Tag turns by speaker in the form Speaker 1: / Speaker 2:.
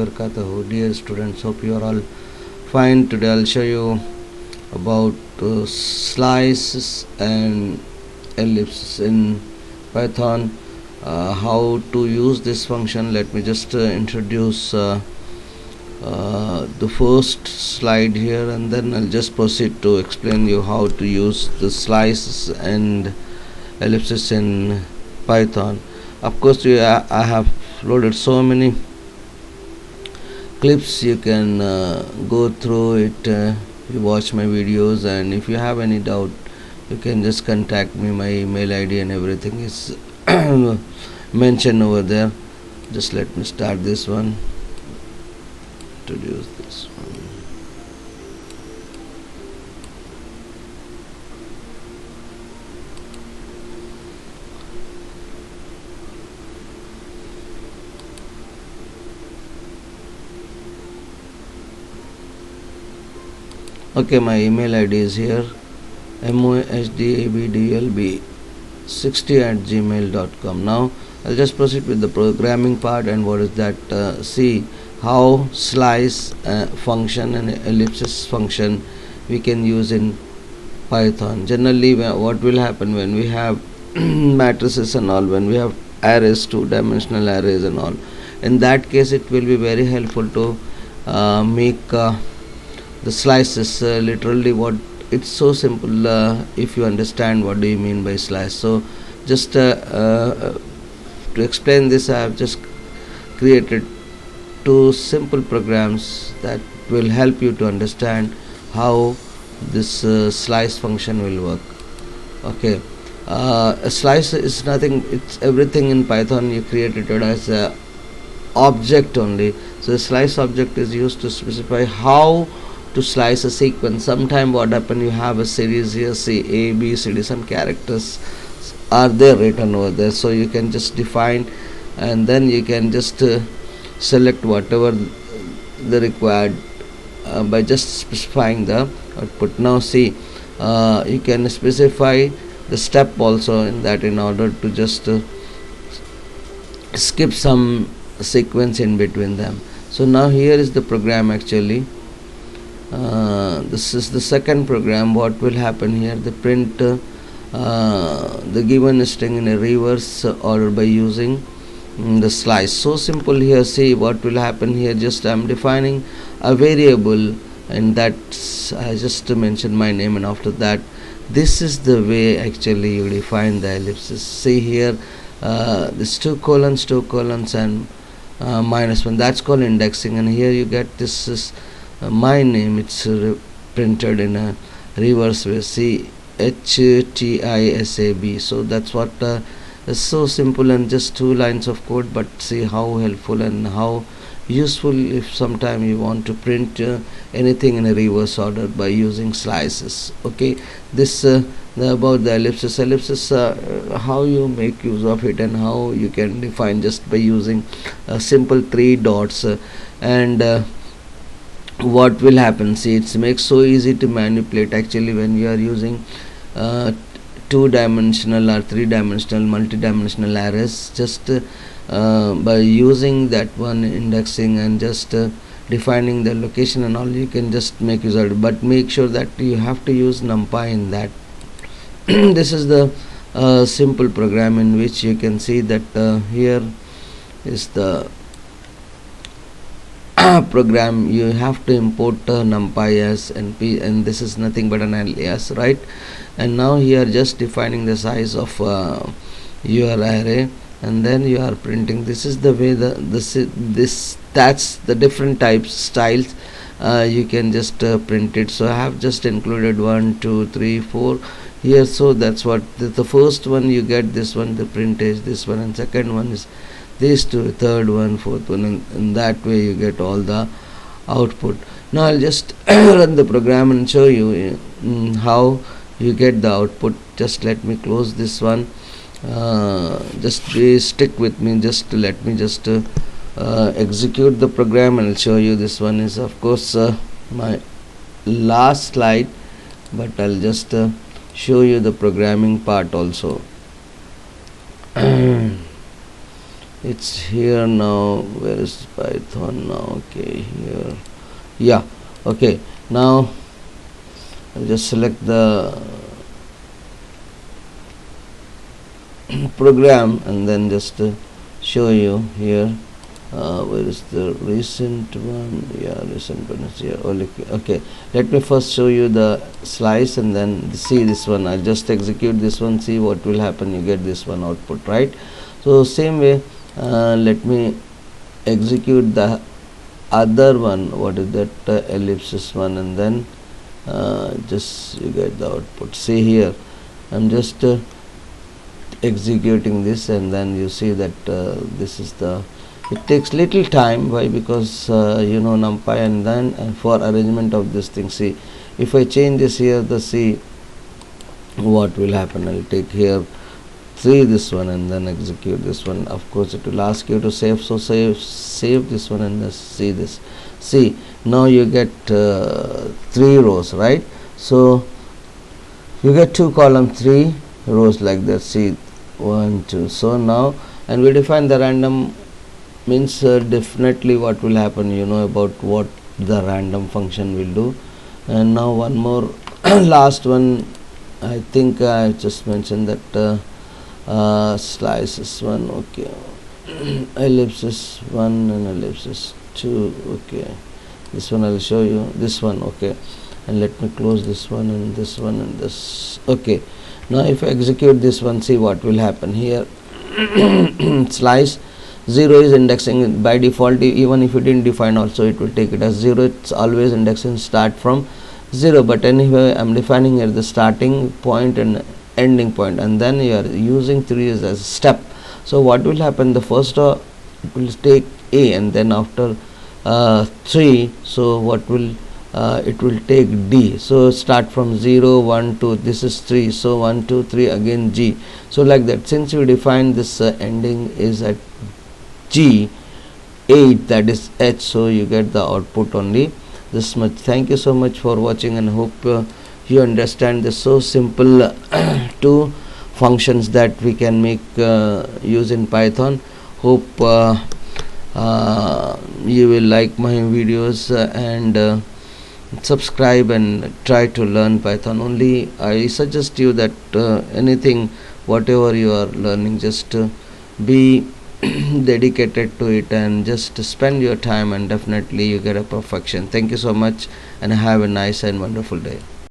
Speaker 1: wabarakatuh. Dear students, hope you are all fine. Today I'll show you about slices and ellipses in Python. How to use this function. Let me just introduce the first slide here, and then I'll just proceed to explain you how to use the slices and ellipses in Python. Of course, I have loaded so many clips. You can go through it, you watch my videos, and if you have any doubt, you can just contact me. My email ID and everything is mentioned over there. Just let me start this one, introduce this one. Okay, my email ID is here, mohdabdlb60@gmail.com. Now I'll just proceed with the programming part. And what is that? See how slice function and ellipsis function we can use in Python. Generally, what will happen when we have matrices and all, when we have arrays, two-dimensional arrays and all, in that case it will be very helpful to make the slices. Literally, what it's so simple if you understand what do you mean by slice. So just to explain this, I have just created two simple programs that will help you to understand how this slice function will work. Okay, a slice is nothing, it's everything in Python. You created it as a object only. So the slice object is used to specify how to slice a sequence. Sometime what happen, you have a series here, say A, B, C, D, some characters are there written over there, so you can just define, and then you can just select whatever the required by just specifying the output. Now see, you can specify the step also in that, in order to just skip some sequence in between them. So now here is the program actually. This is the second program. What will happen here, the print the given string in a reverse order by using the slice. So simple here. See what will happen here. Just I'm defining a variable, and that's I just mentioned my name, and after that this is the way actually you define the ellipsis. See here, this two colons and -1, that's called indexing, and here you get this is my name. It's printed in a reverse way. See, HTISAB. So that's what is so simple, and just two lines of code, but see how helpful and how useful if sometime you want to print anything in a reverse order by using slices. Okay, this about the ellipsis. How you make use of it and how you can define just by using simple three dots, and what will happen, see, it makes so easy to manipulate actually when you are using two-dimensional or three-dimensional, multi-dimensional arrays. Just by using that one indexing and just defining the location and all, you can just make use of it, but make sure that you have to use NumPy in that. This is the simple program in which you can see that here is the program. You have to import NumPy as NP, and this is nothing but an alias, right? And now here just defining the size of your array, and then you are printing. This is the way that's the different types styles you can just print it. So I have just included 1 2 3 4 here. So that's what the first one you get, this one the printage, this one, and second one is these two, third one, fourth one, and that way you get all the output. Now I'll just run the program and show you how you get the output. Just let me close this one. Just stick with me. Just let me just execute the program, and I'll show you. This one is of course my last slide, but I'll just show you the programming part also. it's here now. Where is Python now? Okay, here. Yeah, okay. Now I'll just select the program and then just show you here. Where is the recent one? Yeah, recent one is here. Okay, let me first show you the slice and then see this one. I'll just execute this one, see what will happen. You get this one output, right? So same way, let me execute the other one. What is that? Ellipsis one, and then just you get the output. See here, I'm just executing this, and then you see that this is the, it takes little time. Why? Because you know, numpy, and then for arrangement of this thing, see, if I change this here, the see what will happen. I'll take here 3 this one and then execute this one. Of course it will ask you to save, so save this one and see this. See, now you get 3 rows, right? So you get 2 column 3 rows like that. See, 1 2. So now, and we define the random, means definitely what will happen, you know about what the random function will do. And now one more last one, I think I just mentioned that slices one. Okay, ellipsis 1 and ellipsis 2. Okay, this one I'll show you, this one. Okay, and let me close this one and this one and this. Okay, now if I execute this one, see what will happen here. Slice 0 is indexing by default. Even if you didn't define also, it will take it as 0. It's always indexing start from 0, but anyway I'm defining here the starting point and ending point, and then you are using 3 as a step. So what will happen, the first it will take A, and then after 3, so what will it will take D. So start from 0 1 2, this is 3, so 1 2 3 again G. So like that, since you define this ending is at G 8, that is H, so you get the output only this much. Thank you so much for watching, and hope you understand this so simple 2 functions that we can make use in Python. Hope you will like my videos and subscribe and try to learn Python. Only I suggest you that anything, whatever you are learning, just be dedicated to it and just spend your time, and definitely you get a perfection. Thank you so much, and have a nice and wonderful day.